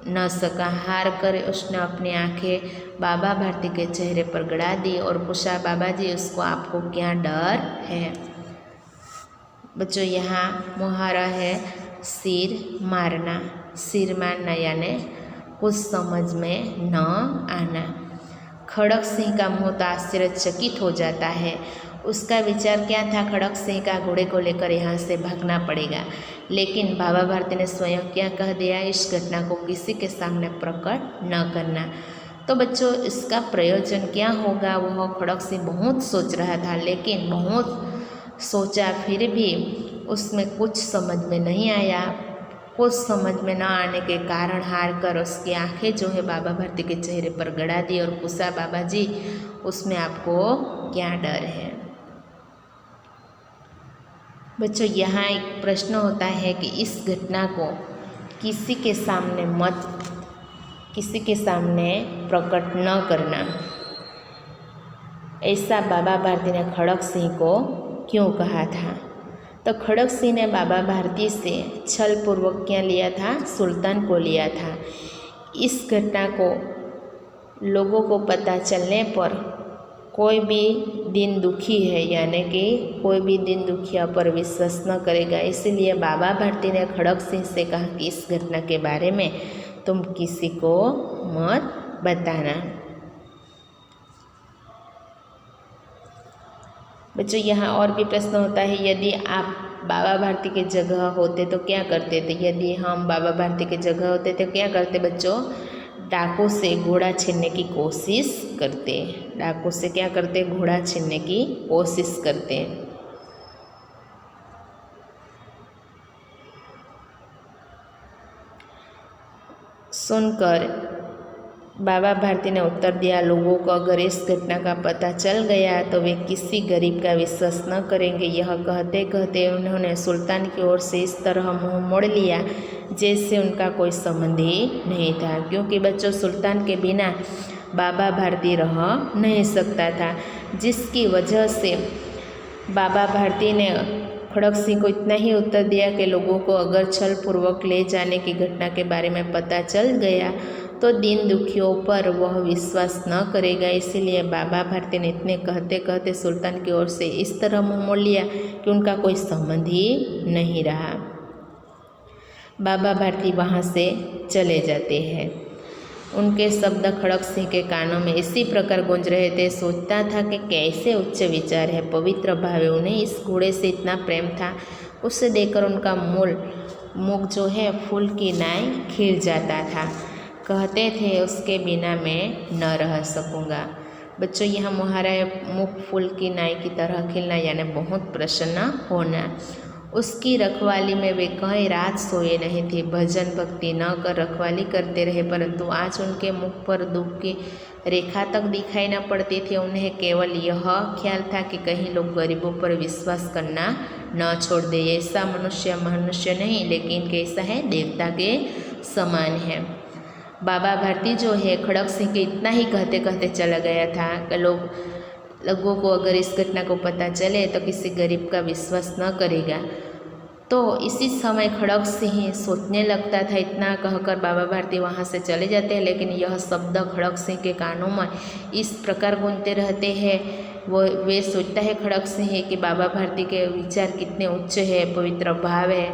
न सका। हार कर उसने अपनी आंखें बाबा भारती के चेहरे पर गड़ा दी और पूछा, बाबा जी उसको आपको क्या डर है। बच्चों, यहाँ मुहावरा है सिर मारना। सिर मारना यानी कुछ समझ में न आना। खड़क सिंह का मुँह तो आश्चर्यचकित हो जाता है। उसका विचार क्या था, खड़क सिंह का घोड़े को लेकर यहाँ से भागना पड़ेगा, लेकिन बाबा भारती ने स्वयं क्या कह दिया, इस घटना को किसी के सामने प्रकट न करना। तो बच्चों इसका प्रयोजन क्या होगा, वह खड़क सिंह बहुत सोच रहा था, लेकिन बहुत सोचा फिर भी उसमें कुछ समझ में नहीं आया। कुछ समझ में न आने के कारण हार कर उसकी आंखें जो है बाबा भारती के चेहरे पर गड़ा दी और पूछा, बाबा जी उसमें आपको क्या डर है। बच्चों यहाँ एक प्रश्न होता है कि इस घटना को किसी के सामने प्रकट न करना, ऐसा बाबा भारती ने खड़क सिंह को क्यों कहा था। तो खड़क सिंह ने बाबा भारती से छल पूर्वक क्या लिया था, सुल्तान को लिया था। इस घटना को लोगों को पता चलने पर कोई भी दिन दुखी है, यानी कि कोई भी दिन दुखिया पर विश्वास न करेगा। इसलिए बाबा भारती ने खड़क सिंह से कहा कि इस घटना के बारे में तुम किसी को मत बताना। बच्चों यहाँ और भी प्रश्न होता है, यदि आप बाबा भारती के जगह होते तो क्या करते थे। यदि हम बाबा भारती के जगह होते तो क्या करते बच्चों, डाकू से घोड़ा छीनने की कोशिश करते। डाकू से क्या करते, घोड़ा छीनने की कोशिश करते। सुनकर बाबा भारती ने उत्तर दिया, लोगों को अगर इस घटना का पता चल गया तो वे किसी गरीब का विश्वास न करेंगे। यह कहते कहते उन्होंने सुल्तान की ओर से इस तरह मुंह मोड़ लिया जैसे उनका कोई संबंध ही नहीं था, क्योंकि बच्चों सुल्तान के बिना बाबा भारती रह नहीं सकता था, जिसकी वजह से बाबा भारती ने खड़क सिंह को इतना ही उत्तर दिया कि लोगों को अगर छल पूर्वक ले जाने की घटना के बारे में पता चल गया तो दीन दुखियों पर वह विश्वास न करेगा। इसीलिए बाबा भारती ने इतने कहते कहते सुल्तान की ओर से इस तरह मुंह मोड़ लिया कि उनका कोई संबंध ही नहीं रहा। बाबा भारती वहाँ से चले जाते हैं। उनके शब्द खड़क सिंह के कानों में इसी प्रकार गूंज रहे थे। सोचता था कि कैसे उच्च विचार है, पवित्र भाव है, उन्हें इस घोड़े से इतना प्रेम था। उसे देखकर उनका मुख जो है फूल की नाई खिल जाता था। कहते थे उसके बिना मैं न रह सकूँगा। बच्चों यह मुहारा है, मुख फूल की नाई की तरह खिलना, यानी बहुत प्रसन्न होना। उसकी रखवाली में वे कई रात सोए नहीं थे, भजन भक्ति न कर रखवाली करते रहे, परंतु आज उनके मुख पर दुख की रेखा तक दिखाई न पड़ती थी। उन्हें केवल यह ख्याल था कि कहीं लोग गरीबों पर विश्वास करना न छोड़ दे। ऐसा मनुष्य नहीं, लेकिन कैसा है, देवता के समान है। बाबा भारती जो है खड़क सिंह के इतना ही कहते कहते चला गया था कि लोगों को अगर इस घटना को पता चले तो किसी गरीब का विश्वास न करेगा। तो इसी समय खड़क सिंह सोचने लगता था। इतना कहकर बाबा भारती वहाँ से चले जाते हैं, लेकिन यह शब्द खड़क सिंह के कानों में इस प्रकार गूंजते रहते हैं। वे सोचता है खड़क सिंह कि बाबा भारती के विचार कितने उच्च है, पवित्र भाव है,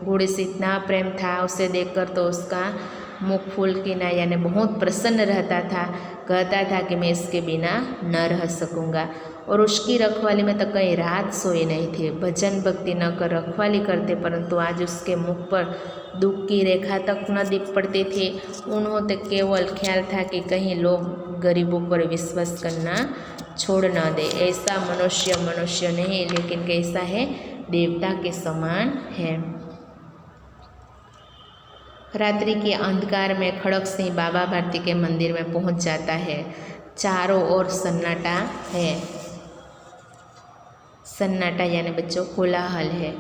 घोड़े से इतना प्रेम था। उसे देखकर तो उसका मुख फूल की ना यानी बहुत प्रसन्न रहता था। कहता था कि मैं इसके बिना न रह सकूँगा। और उसकी रखवाली में तो कई रात सोए नहीं थे, भजन भक्ति न कर रखवाली करते, परंतु आज उसके मुख पर दुख की रेखा तक न दिख पड़ते थे। उन्होंने केवल ख्याल था कि कहीं लोग गरीबों पर विश्वास करना छोड़ न दे। ऐसा मनुष्य नहीं, लेकिन कैसा है, देवता के समान है। रात्रि के अंधकार में खड़क सिंह बाबा भारती के मंदिर में पहुंच जाता है। चारों ओर सन्नाटा है। सन्नाटा यानी बच्चों कोलाहल है।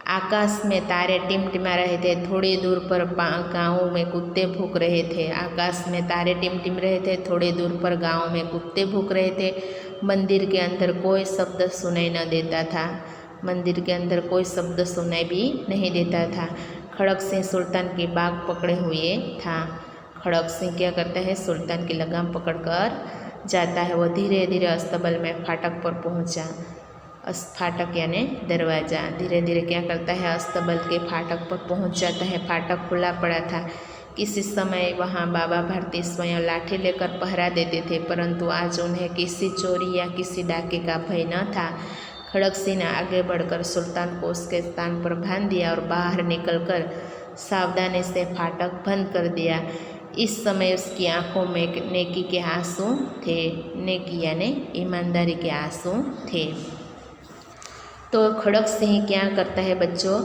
आकाश में तारे टिमटिमा रहे थे। थोड़ी दूर पर गाँव में कुत्ते भूक रहे थे। आकाश में तारे टिमटिम रहे थे। थोड़ी दूर पर गाँव में कुत्ते भूक रहे थे। मंदिर के अंदर कोई शब्द सुनाई न देता था। मंदिर के अंदर कोई शब्द सुनाई भी नहीं देता था। खड़क सिंह सुल्तान की बाग पकड़े हुए था। खड़क सिंह क्या करता है, सुल्तान की लगाम पकड़कर जाता है। वह धीरे धीरे अस्तबल में फाटक पर पहुंचा। फाटक यानी दरवाज़ा। धीरे धीरे क्या करता है, अस्तबल के फाटक पर पहुंच जाता है। फाटक खुला पड़ा था। किसी समय वहां बाबा भारती स्वयं लाठी लेकर पहरा देते थे, परंतु आज उन्हें किसी चोरी या किसी डाके का भय न था। खड़क सिंह ने आगे बढ़कर सुल्तान को उसके स्थान पर बांध दिया और बाहर निकलकर सावधानी से फाटक बंद कर दिया। इस समय उसकी आंखों में नेकी के आंसू थे। नेकी यानी ईमानदारी के आंसू थे। तो खड़क सिंह क्या करता है बच्चों,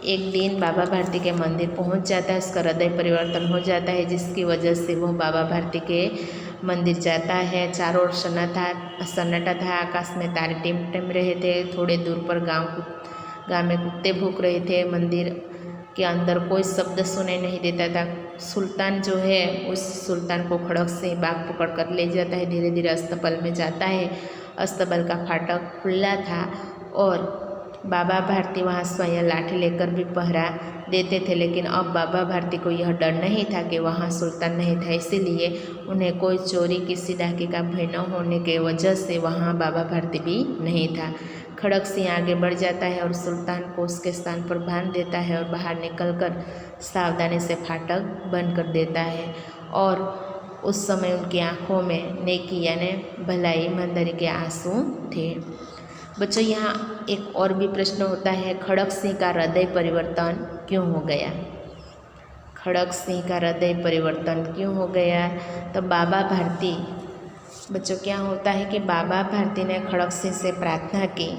एक दिन बाबा भारती के मंदिर पहुंच जाता है। उसका हृदय परिवर्तन हो जाता है, जिसकी वजह से वह बाबा भारती के मंदिर जाता है। चारों ओर सन्नाटा था, आकाश में तारे टिमटिम रहे थे। थोड़े दूर पर गांव में कुत्ते भूख रहे थे। मंदिर के अंदर कोई शब्द सुनाई नहीं देता था। सुल्तान जो है, उस सुल्तान को खड़क सिंह बाग पकड़ कर ले जाता है। धीरे धीरे अस्तबल में जाता है। अस्तबल का फाटक खुला था और बाबा भारती वहाँ स्वयं लाठी लेकर भी पहरा देते थे। लेकिन अब बाबा भारती को यह डर नहीं था कि वहाँ सुल्तान नहीं था, इसीलिए उन्हें कोई चोरी किसी डाके का भय न होने के वजह से वहाँ बाबा भारती भी नहीं था। खड़क सिंह आगे बढ़ जाता है और सुल्तान को उसके स्थान पर बांध देता है और बाहर निकलकर सावधानी से फाटक बंद कर देता है। और उस समय उनकी आँखों में नेकी यानी भलाई ईमानदारी के आंसू थे। बच्चों, यहाँ एक और भी प्रश्न होता है, खड़क सिंह का हृदय परिवर्तन क्यों हो गया? खड़क सिंह का हृदय परिवर्तन क्यों हो गया? तो बाबा भारती, बच्चों क्या होता है कि बाबा भारती ने खड़क सिंह से प्रार्थना की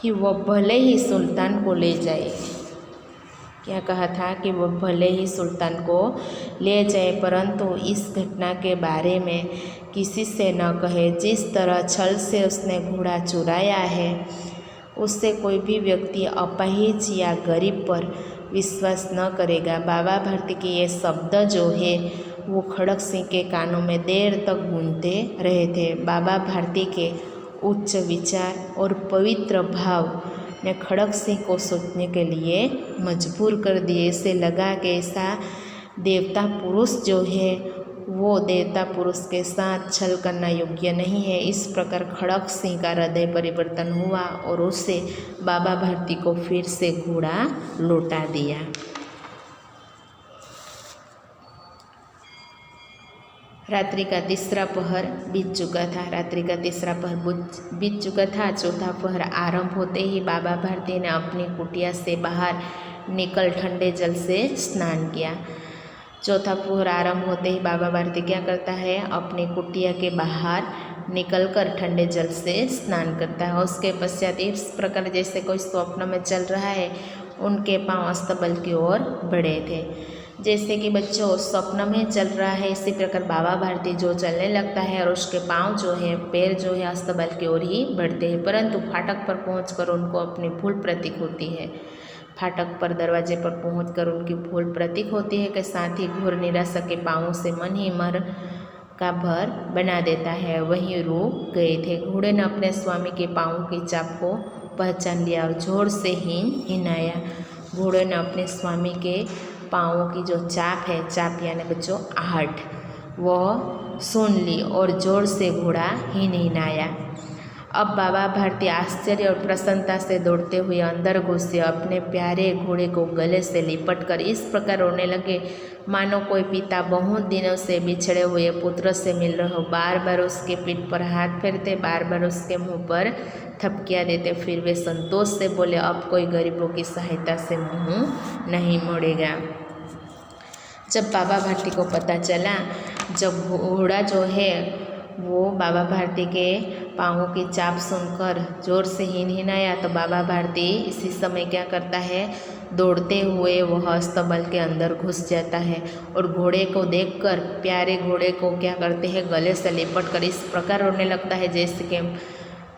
कि वह भले ही सुल्तान को ले जाए। क्या कहा था कि वह भले ही सुल्तान को ले जाए, परंतु इस घटना के बारे में किसी से न कहे। जिस तरह छल से उसने घोड़ा चुराया है, उससे कोई भी व्यक्ति अपाहिज या गरीब पर विश्वास न करेगा। बाबा भारती के ये शब्द जो है वो खड़क सिंह के कानों में देर तक गूंजते रहे थे। बाबा भारती के उच्च विचार और पवित्र भाव ने खड़क सिंह को सोचने के लिए मजबूर कर दिए। इसे लगा कि ऐसा देवता पुरुष जो है वो देवता पुरुष के साथ छल करना योग्य नहीं है। इस प्रकार खड़क सिंह का हृदय परिवर्तन हुआ और उसे बाबा भारती को फिर से घोड़ा लौटा दिया। रात्रि का तीसरा पहर बीत चुका था। रात्रि का तीसरा पहर बीत चुका था। चौथा पहर आरंभ होते ही बाबा भारती ने अपनी कुटिया से बाहर निकल ठंडे जल से स्नान किया। चौथा पहर आरंभ होते ही बाबा भारती क्या करता है, अपनी कुटिया के बाहर निकलकर ठंडे जल से स्नान करता है। उसके पश्चात इस प्रकार जैसे कोई स्वप्न में चल रहा है, उनके पांव अस्तबल की ओर बढ़े थे। जैसे कि बच्चों स्वप्न में चल रहा है, इसी प्रकार बाबा भारती जो चलने लगता है और उसके पांव जो है, पैर जो है अस्तबल की ओर ही बढ़ते हैं। परंतु फाटक पर पहुंचकर उनको अपनी भूल प्रतीक होती है। फाटक पर दरवाजे पर पहुंचकर उनकी भूल प्रतीक होती है कि साथ ही घोर निराशा के पाँवों से मन ही मर का भर बना देता है। वहीं रुक गए थे। घोड़े ने अपने स्वामी के पाँवों की चाप को पहचान लिया और जोर से हिनाया। घोड़े ने अपने स्वामी के पाँवों की जो चाप है, चाप यानी बच्चों आहट, वह सुन ली और जोर से घोड़ा हिनाया। अब बाबा भारती आश्चर्य और प्रसन्नता से दौड़ते हुए अंदर घुसे। अपने प्यारे घोड़े को गले से लिपटकर इस प्रकार रोने लगे मानो कोई पिता बहुत दिनों से बिछड़े हुए पुत्र से मिल रहे हो। बार बार उसके पीठ पर हाथ फेरते, बार बार उसके मुंह पर थपकियाँ देते। फिर वे संतोष से बोले, अब कोई गरीबों की सहायता से मुँह नहीं मोड़ेगा। जब बाबा भारती को पता चला, जब घोड़ा जो है वो बाबा भारती के पाँवों की चाप सुनकर जोर से हिनहिनाया, तो बाबा भारती इसी समय क्या करता है, दौड़ते हुए वह अस्तबल के अंदर घुस जाता है और घोड़े को देखकर प्यारे घोड़े को क्या करते हैं, गले से लिपट कर इस प्रकार रोने लगता है जैसे कि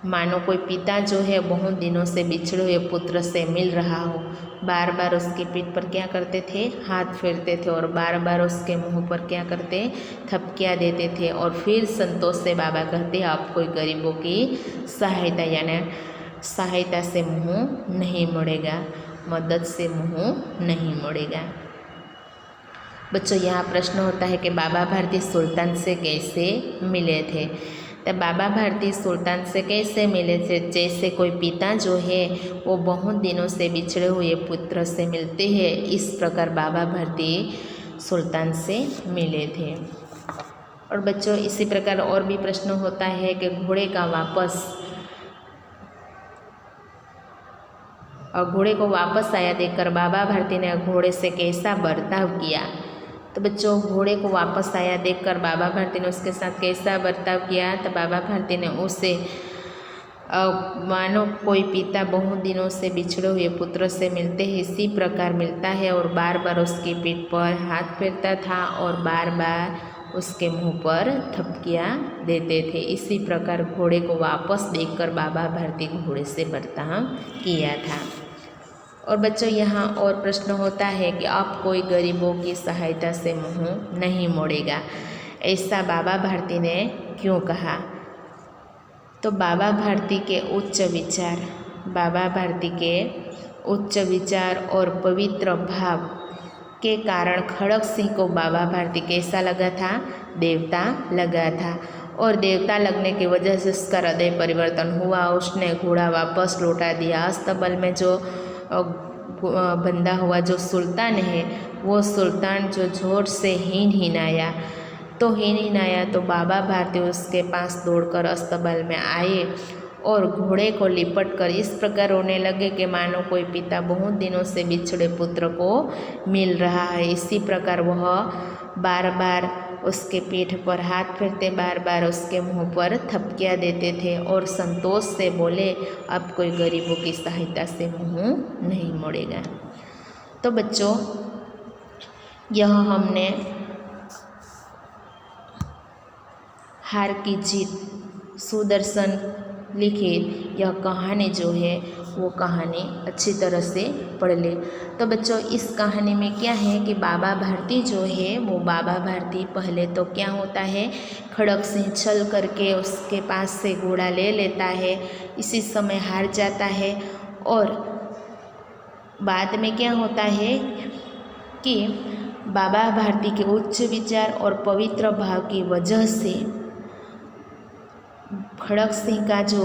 मानो कोई पिता जो है बहुत दिनों से बिछड़े हुए पुत्र से मिल रहा हो। बार बार उसकी पीठ पर क्या करते थे, हाथ फेरते थे और बार बार उसके मुंह पर क्या करते, थपकियाँ देते थे। और फिर संतोष से बाबा कहते हैं, अब कोई गरीबों की सहायता यानी सहायता से मुँह नहीं मोड़ेगा, मदद से मुँह नहीं मोड़ेगा। बच्चों यहाँ प्रश्न होता है कि बाबा भारती सुल्तान से कैसे मिले थे। तो बाबा भारती सुल्तान से कैसे मिले थे, जैसे कोई पिता जो है वो बहुत दिनों से बिछड़े हुए पुत्र से मिलते हैं, इस प्रकार बाबा भारती सुल्तान से मिले थे। और बच्चों इसी प्रकार और भी प्रश्न होता है कि घोड़े को वापस आया देखकर बाबा भारती ने घोड़े से कैसा बर्ताव किया। तो बच्चों घोड़े को वापस आया देखकर बाबा भारती ने उसके साथ कैसा बर्ताव किया। तो बाबा भारती ने उसे मानो कोई पिता बहुत दिनों से बिछड़े हुए पुत्र से मिलते हैं इसी प्रकार मिलता है, और बार बार उसकी पीठ पर हाथ फेरता था और बार बार उसके मुंह पर थपकियाँ देते थे। इसी प्रकार घोड़े को वापस देखकर बाबा भारती घोड़े से बर्ताव किया था। और बच्चों यहाँ और प्रश्न होता है कि अब कोई गरीबों की सहायता से मुंह नहीं मोड़ेगा, ऐसा बाबा भारती ने क्यों कहा। तो बाबा भारती के उच्च विचार और पवित्र भाव के कारण खड़ग सिंह को बाबा भारती कैसा लगा था, देवता लगा था। और देवता लगने की वजह से उसका हृदय परिवर्तन हुआ। उसने घोड़ा वापस लौटा दिया। अस्तबल में जो बंधा हुआ जो सुल्तान है, वो सुल्तान जो जोर से हीन आया तो बाबा भारती उसके पास दौड़कर अस्तबल में आए और घोड़े को लिपट कर इस प्रकार रोने लगे कि मानो कोई पिता बहुत दिनों से बिछड़े पुत्र को मिल रहा है। इसी प्रकार वह बार बार उसके पीठ पर हाथ फेरते, बार बार उसके मुंह पर थपकियाँ देते थे और संतोष से बोले, अब कोई गरीबों की सहायता से मुंह नहीं मोड़ेगा। तो बच्चों यह हमने हार की जीत सुदर्शन लिखित यह कहानी जो है वो कहानी अच्छी तरह से पढ़ ले। तो बच्चों इस कहानी में क्या है कि बाबा भारती जो है वो बाबा भारती पहले तो क्या होता है, खड़ग सिंह छल करके उसके पास से घोड़ा ले लेता है, इसी समय हार जाता है। और बाद में क्या होता है कि बाबा भारती के उच्च विचार और पवित्र भाव की वजह से खड़ग सिंह का जो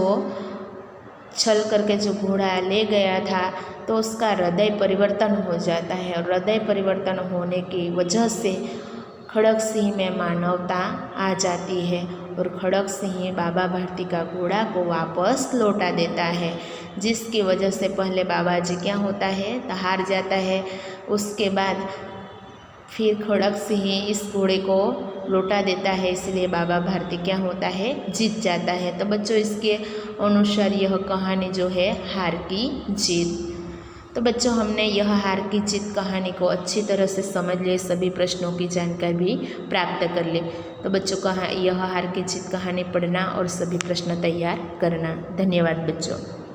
छल करके जो घोड़ा ले गया था तो उसका हृदय परिवर्तन हो जाता है, और हृदय परिवर्तन होने की वजह से खड़ग सिंह में मानवता आ जाती है और खड़ग सिंह बाबा भारती का घोड़ा को वापस लौटा देता है, जिसकी वजह से पहले बाबा जी क्या होता है तो हार जाता है। उसके बाद फिर खड़ग सिंह इस घोड़े को लौटा देता है, इसलिए बाबा भारती क्या होता है, जीत जाता है। तो बच्चों इसके अनुसार यह कहानी जो है हार की जीत। तो बच्चों हमने यह हार की जीत कहानी को अच्छी तरह से समझ लिए, सभी प्रश्नों की जानकारी भी प्राप्त कर ले। तो बच्चों यह हार की जीत कहानी पढ़ना और सभी प्रश्न तैयार करना। धन्यवाद बच्चों।